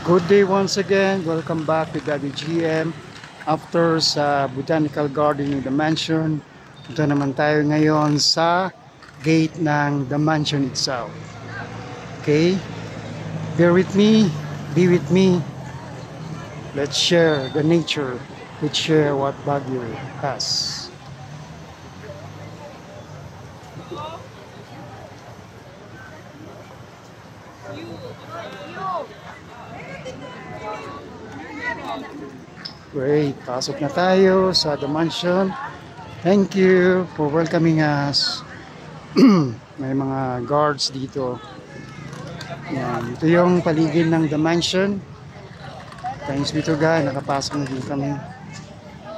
Good day once again. Welcome back to Daddy GM. After sa Botanical Garden in the mansion, ito naman tayo ngayon sa gate ng the mansion itself. Okay? Bear with me. Be with me. Let's share the nature. Let's share what Baguio has. Great, pasok na tayo sa the mansion. Thank you for welcoming us. May mga guards dito. Yan, ito yung paligid ng the mansion. Thanks be to God, nakapasok na din kami.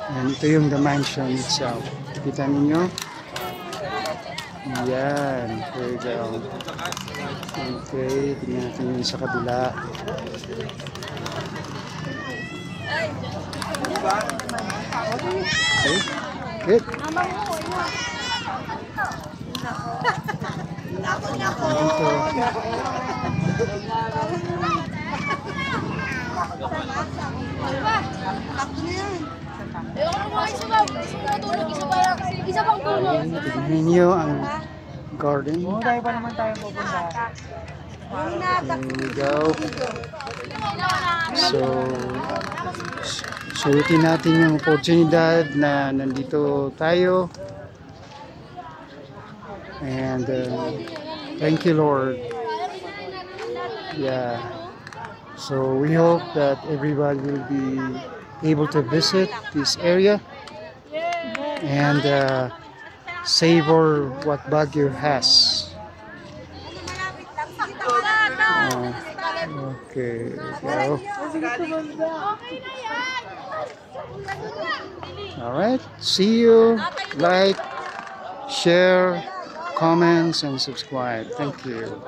Yan, ito yung the mansion itself. Kita ninyo? Yan, there you go. Okay, tingnan natin yung sa kabila. Okay, good. Tignan ninyo ang garden. Tayo pa naman tayo pupunta. There we go. So sulitin natin yung oportunidad na nandito tayo. And thank you, Lord. Yeah. So we hope that everybody will be able to visit this area and savor what Baguio has. Okay. Go. All right. See you. Like, share, comments, and subscribe. Thank you.